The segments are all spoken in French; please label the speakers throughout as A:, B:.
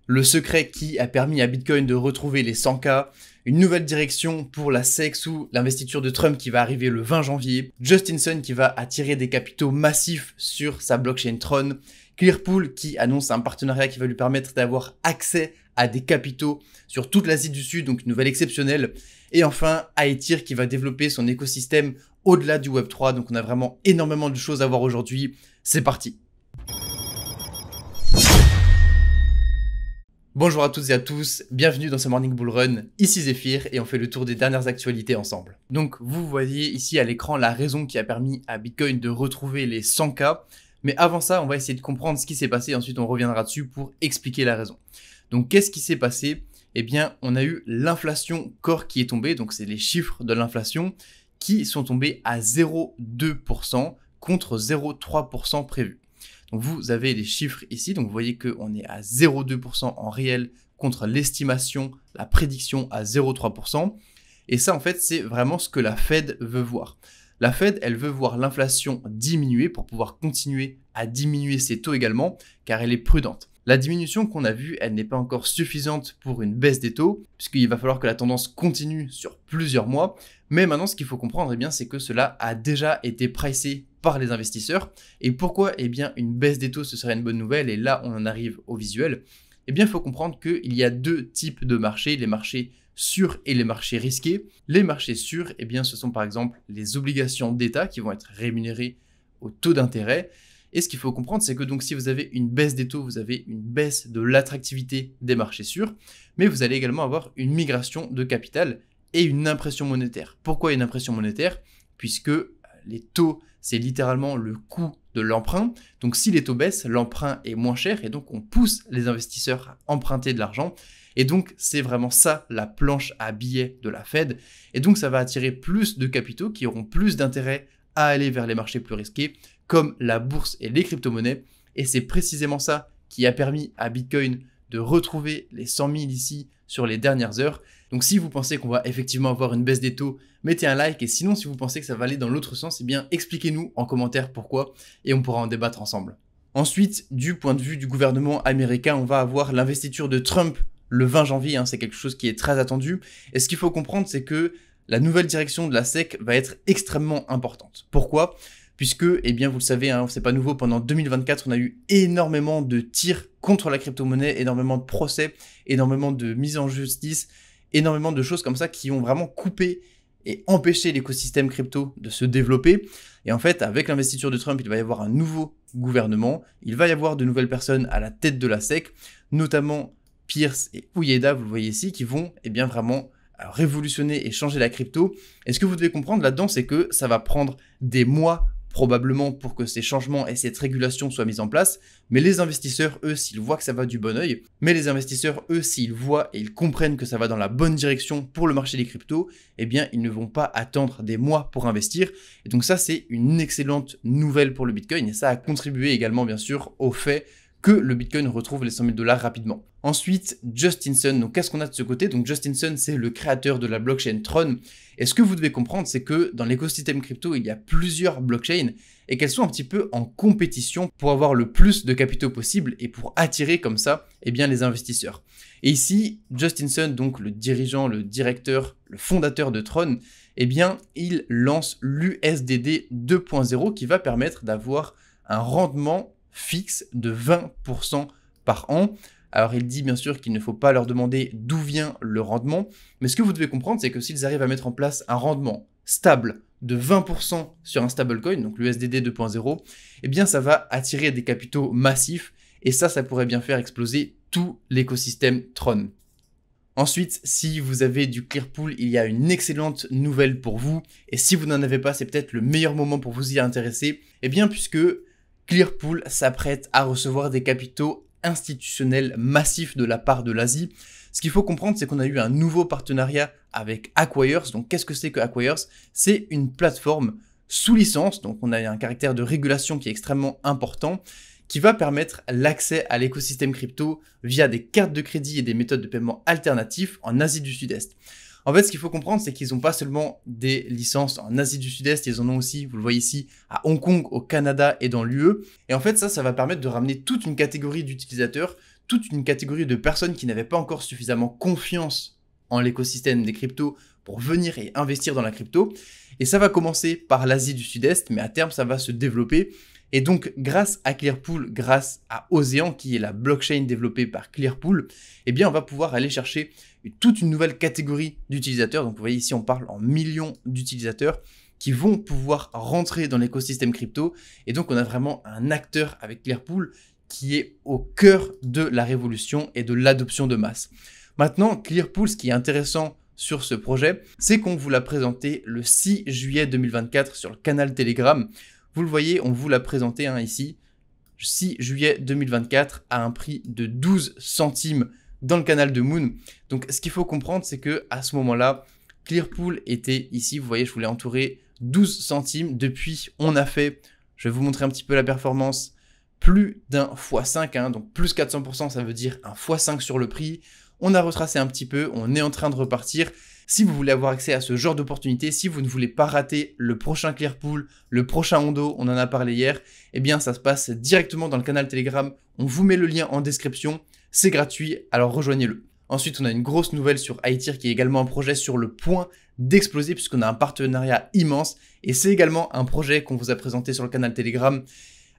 A: le secret qui a permis à Bitcoin de retrouver les 100K, une nouvelle direction pour la SEC sous l'investiture de Trump qui va arriver le 20 janvier, Justin Sun qui va attirer des capitaux massifs sur sa blockchain Tron, Clearpool qui annonce un partenariat qui va lui permettre d'avoir accès à des capitaux sur toute l'Asie du Sud, donc une nouvelle exceptionnelle, et enfin Aethir qui va développer son écosystème au-delà du Web3, donc on a vraiment énormément de choses à voir aujourd'hui. C'est parti! Bonjour à toutes et à tous, bienvenue dans ce Morning Bull Run, ici Zephyr et on fait le tour des dernières actualités ensemble. Donc vous voyez ici à l'écran la raison qui a permis à Bitcoin de retrouver les 100K, mais avant ça on va essayer de comprendre ce qui s'est passé et ensuite on reviendra dessus pour expliquer la raison. Donc qu'est-ce qui s'est passé? Eh bien on a eu l'inflation core qui est tombée, donc c'est les chiffres de l'inflation qui sont tombés à 0,2% contre 0,3% prévu. Donc vous avez les chiffres ici, donc vous voyez qu'on est à 0,2% en réel contre l'estimation, la prédiction à 0,3%. Et ça en fait c'est vraiment ce que la Fed veut voir. La Fed elle veut voir l'inflation diminuer pour pouvoir continuer à diminuer ses taux également car elle est prudente. La diminution qu'on a vue, elle n'est pas encore suffisante pour une baisse des taux, puisqu'il va falloir que la tendance continue sur plusieurs mois. Mais maintenant, ce qu'il faut comprendre, eh bien, c'est que cela a déjà été pricé par les investisseurs. Et pourquoi eh bien, une baisse des taux, ce serait une bonne nouvelle? Et là, on en arrive au visuel. Eh bien, il faut comprendre qu'il y a deux types de marchés, les marchés sûrs et les marchés risqués. Les marchés sûrs, eh bien, ce sont par exemple les obligations d'État qui vont être rémunérées au taux d'intérêt. Et ce qu'il faut comprendre, c'est que donc si vous avez une baisse des taux, vous avez une baisse de l'attractivité des marchés sûrs, mais vous allez également avoir une migration de capital et une impression monétaire. Pourquoi une impression monétaire? Puisque les taux, c'est littéralement le coût de l'emprunt. Donc si les taux baissent, l'emprunt est moins cher et donc on pousse les investisseurs à emprunter de l'argent. Et donc c'est vraiment ça la planche à billets de la Fed. Et donc ça va attirer plus de capitaux qui auront plus d'intérêt à aller vers les marchés plus risqués, comme la bourse et les crypto-monnaies. Et c'est précisément ça qui a permis à Bitcoin de retrouver les 100 000 ici sur les dernières heures. Donc si vous pensez qu'on va effectivement avoir une baisse des taux, mettez un like. Et sinon, si vous pensez que ça va aller dans l'autre sens, eh bien expliquez-nous en commentaire pourquoi et on pourra en débattre ensemble. Ensuite, du point de vue du gouvernement américain, on va avoir l'investiture de Trump le 20 janvier. C'est quelque chose qui est très attendu. Et ce qu'il faut comprendre, c'est que la nouvelle direction de la SEC va être extrêmement importante. Pourquoi? Puisque, eh bien, vous le savez, c'est pas nouveau, pendant 2024, on a eu énormément de tirs contre la crypto-monnaie, énormément de procès, énormément de mises en justice, énormément de choses comme ça qui ont vraiment coupé et empêché l'écosystème crypto de se développer. Et en fait, avec l'investiture de Trump, il va y avoir un nouveau gouvernement, il va y avoir de nouvelles personnes à la tête de la SEC, notamment Pierce et Uyeda, vous le voyez ici, qui vont, eh bien, vraiment révolutionner et changer la crypto. Et ce que vous devez comprendre là-dedans, c'est que ça va prendre des mois probablement pour que ces changements et cette régulation soient mis en place, mais les investisseurs, eux, s'ils voient que ça va du bon oeil, s'ils voient et ils comprennent que ça va dans la bonne direction pour le marché des cryptos, eh bien, ils ne vont pas attendre des mois pour investir. Et donc ça, c'est une excellente nouvelle pour le Bitcoin, et ça a contribué également, bien sûr, au fait que le Bitcoin retrouve les 100 000 $ rapidement. Ensuite, Justin Sun. Donc, qu'est-ce qu'on a de ce côté? Donc, Justin Sun, c'est le créateur de la blockchain Tron. Et ce que vous devez comprendre, c'est que dans l'écosystème crypto, il y a plusieurs blockchains et qu'elles sont un petit peu en compétition pour avoir le plus de capitaux possible et pour attirer comme ça, eh bien, les investisseurs. Et ici, Justin Sun, donc le dirigeant, le directeur, le fondateur de Tron, eh bien, il lance l'USDD 2.0 qui va permettre d'avoir un rendement fixe de 20% par an. Alors il dit bien sûr qu'il ne faut pas leur demander d'où vient le rendement, mais ce que vous devez comprendre, c'est que s'ils arrivent à mettre en place un rendement stable de 20% sur un stablecoin, donc l'USDD 2.0, eh bien ça va attirer des capitaux massifs, et ça pourrait bien faire exploser tout l'écosystème Tron. Ensuite, si vous avez du Clearpool, il y a une excellente nouvelle pour vous, et si vous n'en avez pas, c'est peut-être le meilleur moment pour vous y intéresser, eh bien puisque Clearpool s'apprête à recevoir des capitaux institutionnels massifs de la part de l'Asie. Ce qu'il faut comprendre, c'est qu'on a eu un nouveau partenariat avec Acquires. Donc, qu'est-ce que c'est que Acquires? C'est une plateforme sous licence. Donc, on a un caractère de régulation qui est extrêmement important, qui va permettre l'accès à l'écosystème crypto via des cartes de crédit et des méthodes de paiement alternatifs en Asie du Sud-Est. En fait, ce qu'il faut comprendre, c'est qu'ils n'ont pas seulement des licences en Asie du Sud-Est, ils en ont aussi, vous le voyez ici, à Hong Kong, au Canada et dans l'UE. Et en fait, ça va permettre de ramener toute une catégorie d'utilisateurs toute une catégorie de personnes qui n'avaient pas encore suffisamment confiance en l'écosystème des cryptos pour venir et investir dans la crypto. Et ça va commencer par l'Asie du Sud-Est, mais à terme, ça va se développer. Et donc, grâce à Clearpool, grâce à Ocean, qui est la blockchain développée par Clearpool, eh bien, on va pouvoir aller chercher toute une nouvelle catégorie d'utilisateurs. Donc, vous voyez ici, on parle en millions d'utilisateurs qui vont pouvoir rentrer dans l'écosystème crypto. Et donc, on a vraiment un acteur avec Clearpool qui est au cœur de la révolution et de l'adoption de masse. Maintenant, Clearpool, ce qui est intéressant sur ce projet, c'est qu'on vous l'a présenté le 6 juillet 2024 sur le canal Telegram. Vous le voyez, on vous l'a présenté ici, 6 juillet 2024 à un prix de 12 centimes dans le canal de Moon. Donc, ce qu'il faut comprendre, c'est que à ce moment-là, Clearpool était ici, vous voyez, je vous l'ai entouré, 12 centimes. Depuis, on a fait, je vais vous montrer un petit peu la performance, plus d'un x5, donc plus 400%, ça veut dire un x5 sur le prix. On a retracé un petit peu, on est en train de repartir. Si vous voulez avoir accès à ce genre d'opportunité, si vous ne voulez pas rater le prochain Clearpool, le prochain Hondo, on en a parlé hier, eh bien ça se passe directement dans le canal Telegram. On vous met le lien en description, c'est gratuit, alors rejoignez-le. Ensuite, on a une grosse nouvelle sur Aitir qui est également un projet sur le point d'exploser puisqu'on a un partenariat immense et c'est également un projet qu'on vous a présenté sur le canal Telegram.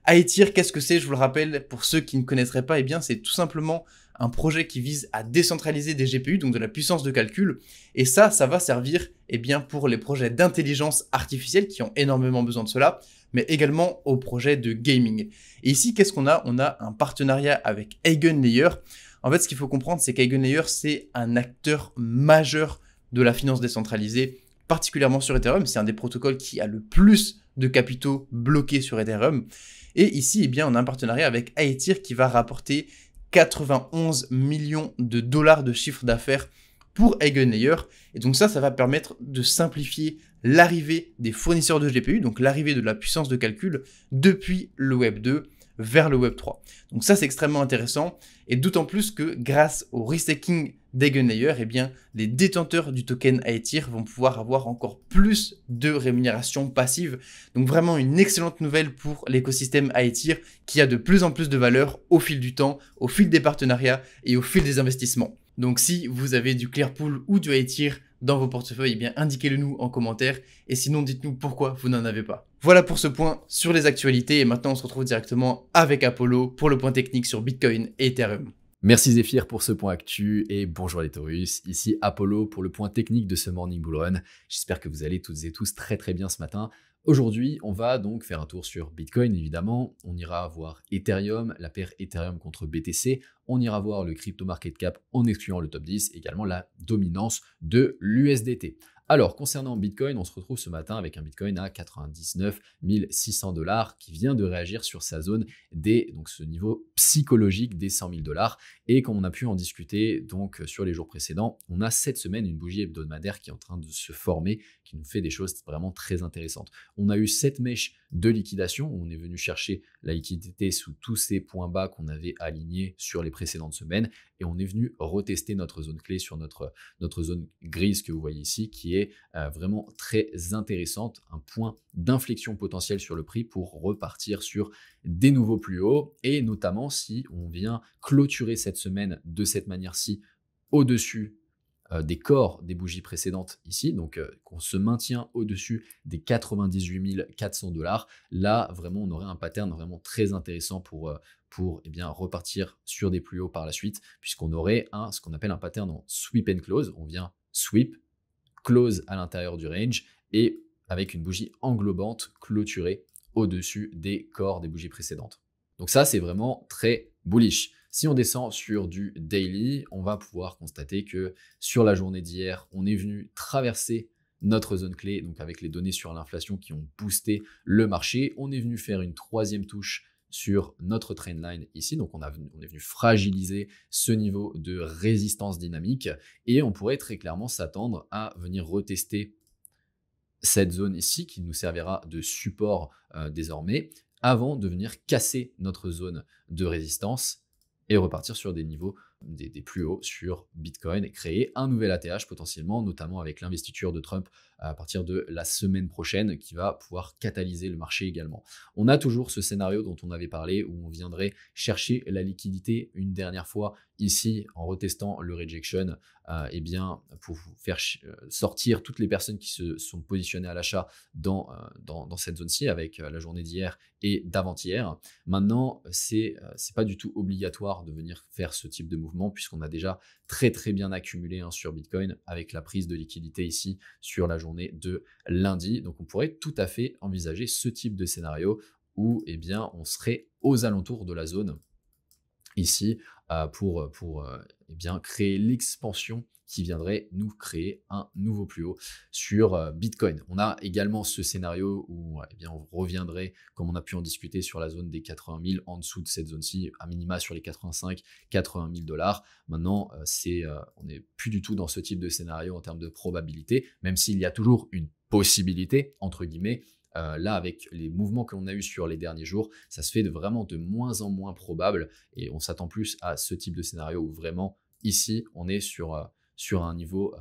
A: Aitir, qu'est-ce que c'est? Je vous le rappelle, pour ceux qui ne connaîtraient pas, eh bien c'est tout simplement un projet qui vise à décentraliser des GPU, donc de la puissance de calcul. Et ça va servir pour les projets d'intelligence artificielle qui ont énormément besoin de cela, mais également aux projets de gaming. Et ici, qu'est-ce qu'on a? On a un partenariat avec Eigenlayer. En fait, ce qu'il faut comprendre, c'est qu'Eigenlayer, c'est un acteur majeur de la finance décentralisée, particulièrement sur Ethereum. C'est un des protocoles qui a le plus de capitaux bloqués sur Ethereum. Et ici, on a un partenariat avec Aitir qui va rapporter 91 millions de dollars de chiffre d'affaires pour Eigenlayer. Et donc ça va permettre de simplifier l'arrivée des fournisseurs de GPU, donc l'arrivée de la puissance de calcul depuis le Web 2 vers le Web 3. Donc ça, c'est extrêmement intéressant. Et d'autant plus que grâce au restaking d'Eigenlayer, les détenteurs du token Aitir vont pouvoir avoir encore plus de rémunération passive. Donc vraiment une excellente nouvelle pour l'écosystème Aitir qui a de plus en plus de valeur au fil du temps, au fil des partenariats et au fil des investissements. Donc si vous avez du Clearpool ou du Aitir dans vos portefeuilles, indiquez-le nous en commentaire et sinon dites-nous pourquoi vous n'en avez pas. Voilà pour ce point sur les actualités et maintenant on se retrouve directement avec Apollo pour le point technique sur Bitcoin et Ethereum.
B: Merci Zéphyr pour ce point actu et bonjour les taurus, ici Apollo pour le point technique de ce Morning Bull Run. J'espère que vous allez toutes et tous très bien ce matin. Aujourd'hui, on va donc faire un tour sur Bitcoin évidemment, on ira voir Ethereum, la paire Ethereum contre BTC, on ira voir le crypto market cap en excluant le top 10, également la dominance de l'USDT. Alors, concernant Bitcoin, on se retrouve ce matin avec un Bitcoin à 99 600 $ qui vient de réagir sur sa zone donc ce niveau psychologique des 100 000 $. Et comme on a pu en discuter donc sur les jours précédents, on a cette semaine une bougie hebdomadaire qui est en train de se former, qui nous fait des choses vraiment très intéressantes. On a eu 7 mèches de liquidation, où on est venu chercher la liquidité sous tous ces points bas qu'on avait alignés sur les précédentes semaines, et on est venu retester notre zone clé sur notre zone grise que vous voyez ici, qui est vraiment très intéressante, un point d'inflexion potentielle sur le prix pour repartir sur des nouveaux plus hauts, et notamment si on vient clôturer cette semaine de cette manière-ci au-dessus des corps des bougies précédentes ici, donc qu'on se maintient au-dessus des 98 400 $, là vraiment on aurait un pattern vraiment très intéressant pour repartir sur des plus hauts par la suite, puisqu'on aurait ce qu'on appelle un pattern en sweep and close, on vient sweep, close à l'intérieur du range, et avec une bougie englobante clôturée au-dessus des corps des bougies précédentes. Donc ça, c'est vraiment très bullish. Si on descend sur du daily, on va pouvoir constater que sur la journée d'hier, on est venu traverser notre zone clé, donc avec les données sur l'inflation qui ont boosté le marché. On est venu faire une troisième touche sur notre trendline ici, donc on est venu fragiliser ce niveau de résistance dynamique et on pourrait très clairement s'attendre à venir retester cette zone ici qui nous servira de support désormais avant de venir casser notre zone de résistance et repartir sur des niveaux des plus hauts sur Bitcoin et créer un nouvel ATH potentiellement, notamment avec l'investiture de Trump à partir de la semaine prochaine qui va pouvoir catalyser le marché également. On a toujours ce scénario dont on avait parlé où on viendrait chercher la liquidité une dernière fois ici en retestant le rejection eh bien, pour faire sortir toutes les personnes qui se sont positionnées à l'achat dans cette zone-ci avec la journée d'hier et d'avant-hier. Maintenant, c'est pas du tout obligatoire de venir faire ce type de mouvement puisqu'on a déjà très très bien accumulé sur Bitcoin avec la prise de liquidité ici sur la journée de lundi. Donc on pourrait tout à fait envisager ce type de scénario où eh bien, on serait aux alentours de la zone ici pour eh bien, créer l'expansion qui viendrait nous créer un nouveau plus haut sur Bitcoin. On a également ce scénario où eh bien, on reviendrait, comme on a pu en discuter, sur la zone des 80 000, en dessous de cette zone-ci, à minima sur les 85 80 000 $. Maintenant, on n'est plus du tout dans ce type de scénario en termes de probabilité, même s'il y a toujours une possibilité, entre guillemets. Là, avec les mouvements que l'on a eu sur les derniers jours, ça se fait vraiment de moins en moins probable et on s'attend plus à ce type de scénario où vraiment, ici, on est sur un niveau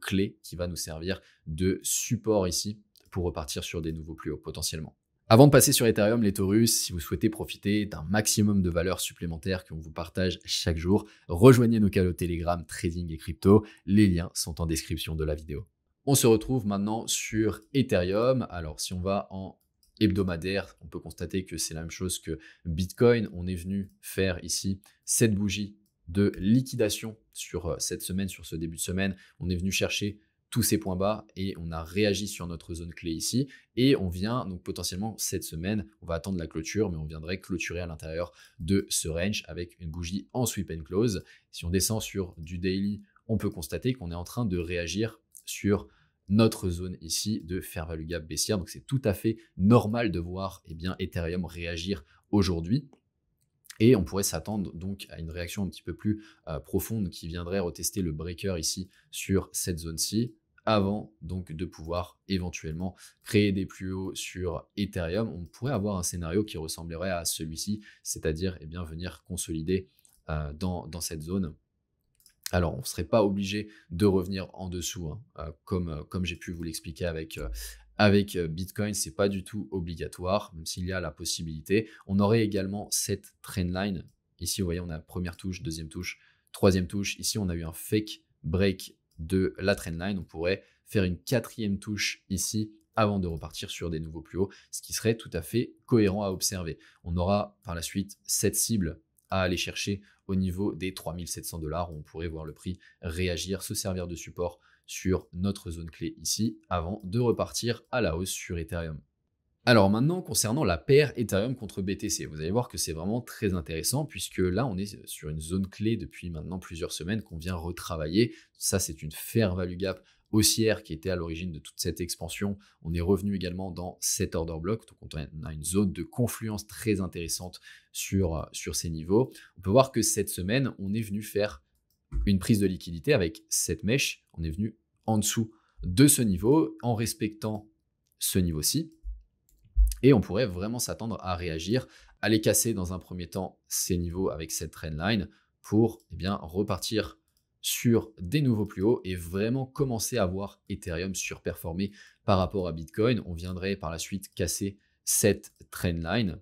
B: clé qui va nous servir de support ici pour repartir sur des nouveaux plus hauts potentiellement. Avant de passer sur Ethereum, les Taurus, si vous souhaitez profiter d'un maximum de valeurs supplémentaires qu'on vous partage chaque jour, rejoignez nos canaux Telegram, Trading et Crypto. Les liens sont en description de la vidéo. On se retrouve maintenant sur Ethereum. Alors, si on va en hebdomadaire, on peut constater que c'est la même chose que Bitcoin. On est venu faire ici cette bougie de liquidation sur cette semaine, sur ce début de semaine. On est venu chercher tous ces points bas et on a réagi sur notre zone clé ici. Et on vient donc potentiellement cette semaine, on va attendre la clôture, mais on viendrait clôturer à l'intérieur de ce range avec une bougie en sweep and close. Si on descend sur du daily, on peut constater qu'on est en train de réagir sur notre zone ici de fair value gap baissière. Donc c'est tout à fait normal de voir eh bien, Ethereum réagir aujourd'hui. Et on pourrait s'attendre donc à une réaction un petit peu plus profonde qui viendrait retester le breaker ici sur cette zone-ci avant donc de pouvoir éventuellement créer des plus hauts sur Ethereum. On pourrait avoir un scénario qui ressemblerait à celui-ci, c'est-à-dire eh bien, venir consolider dans cette zone. Alors, on ne serait pas obligé de revenir en dessous, comme j'ai pu vous l'expliquer avec Bitcoin, ce n'est pas du tout obligatoire, même s'il y a la possibilité. On aurait également cette trendline. Ici, vous voyez, on a première touche, deuxième touche, troisième touche. Ici, on a eu un fake break de la trendline. On pourrait faire une quatrième touche ici avant de repartir sur des nouveaux plus hauts, ce qui serait tout à fait cohérent à observer. On aura par la suite cette cible à aller chercher au niveau des 3700 $, où on pourrait voir le prix réagir, se servir de support sur notre zone clé ici, avant de repartir à la hausse sur Ethereum. Alors maintenant, concernant la paire Ethereum contre BTC, vous allez voir que c'est vraiment très intéressant, puisque là, on est sur une zone clé depuis maintenant plusieurs semaines qu'on vient retravailler. Ça, c'est une fair value gap haussière qui était à l'origine de toute cette expansion. On est revenu également dans cet order block, donc on a une zone de confluence très intéressante sur ces niveaux. On peut voir que cette semaine, on est venu faire une prise de liquidité avec cette mèche. On est venu en dessous de ce niveau en respectant ce niveau-ci. Et on pourrait vraiment s'attendre à réagir, à les casser dans un premier temps ces niveaux avec cette trendline pour eh bien, repartir sur des nouveaux plus hauts et vraiment commencer à voir Ethereum surperformer par rapport à Bitcoin. On viendrait par la suite casser cette trendline.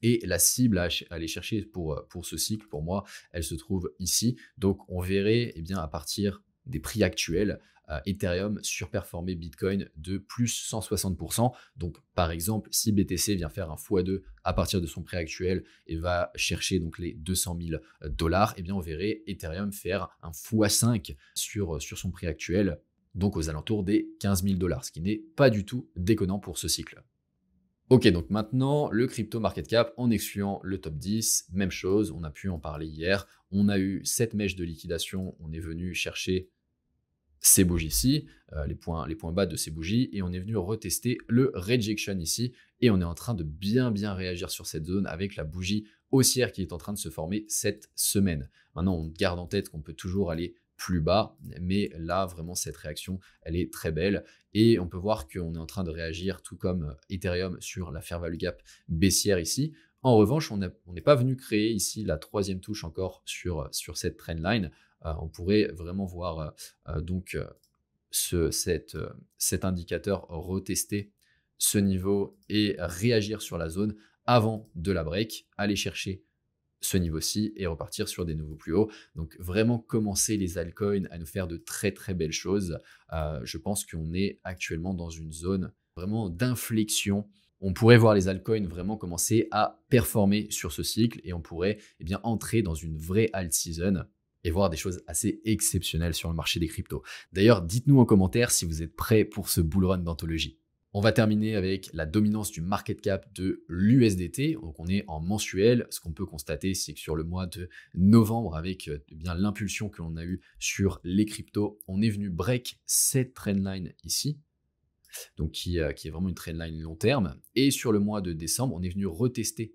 B: Et la cible à aller chercher pour ce cycle, pour moi, elle se trouve ici. Donc, on verrait eh bien, à partir des prix actuels, Ethereum surperformer Bitcoin de plus 160%. Donc, par exemple, si BTC vient faire un x2 à partir de son prix actuel et va chercher donc les 200 000 $, eh bien, on verrait Ethereum faire un x5 sur son prix actuel, donc aux alentours des 15 000 $, ce qui n'est pas du tout déconnant pour ce cycle. Ok, donc maintenant, le crypto market cap en excluant le top 10, même chose, on a pu en parler hier. On a eu cette mèche de liquidation, on est venu chercher ces bougies-ci, les points bas de ces bougies, et on est venu retester le rejection ici, et on est en train de bien réagir sur cette zone avec la bougie haussière qui est en train de se former cette semaine. Maintenant, on garde en tête qu'on peut toujours aller plus bas, mais là, vraiment, cette réaction, elle est très belle, et on peut voir qu'on est en train de réagir tout comme Ethereum sur la fair value gap baissière ici, En revanche, on n'est pas venu créer ici la troisième touche encore sur cette trendline. On pourrait vraiment voir cet indicateur retester ce niveau et réagir sur la zone avant de la break, aller chercher ce niveau-ci et repartir sur des nouveaux plus hauts. Donc vraiment commencer les altcoins à nous faire de très très belles choses. Je pense qu'on est actuellement dans une zone vraiment d'inflexion. On pourrait voir les altcoins vraiment commencer à performer sur ce cycle et on pourrait entrer dans une vraie alt season et voir des choses assez exceptionnelles sur le marché des cryptos. D'ailleurs, dites-nous en commentaire si vous êtes prêts pour ce bull run d'anthologie. On va terminer avec la dominance du market cap de l'USDT. Donc on est en mensuel. Ce qu'on peut constater, c'est que sur le mois de novembre, avec l'impulsion que l'on a eue sur les cryptos, on est venu break cette trendline ici, donc qui est vraiment une trendline long terme. Et sur le mois de décembre, on est venu retester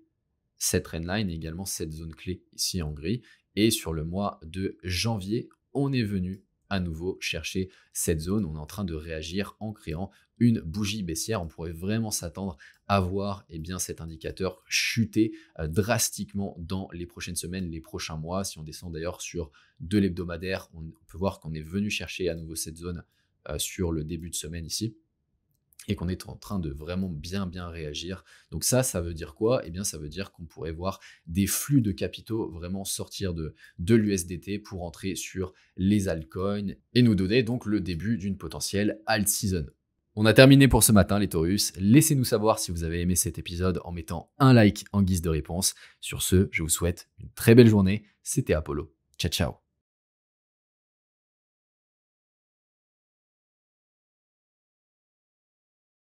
B: cette trendline et également cette zone clé ici en gris. Et sur le mois de janvier, on est venu à nouveau chercher cette zone. On est en train de réagir en créant une bougie baissière. On pourrait vraiment s'attendre à voir cet indicateur chuter drastiquement dans les prochaines semaines, les prochains mois. Si on descend d'ailleurs sur de l'hebdomadaire, on peut voir qu'on est venu chercher à nouveau cette zone sur le début de semaine ici, et qu'on est en train de vraiment bien réagir. Donc ça veut dire quoi? Ça veut dire qu'on pourrait voir des flux de capitaux vraiment sortir de l'USDT pour entrer sur les altcoins et nous donner donc le début d'une potentielle alt season. On a terminé pour ce matin les Taurus. Laissez-nous savoir si vous avez aimé cet épisode en mettant un like en guise de réponse. Sur ce, je vous souhaite une très belle journée. C'était Apollo. Ciao ciao.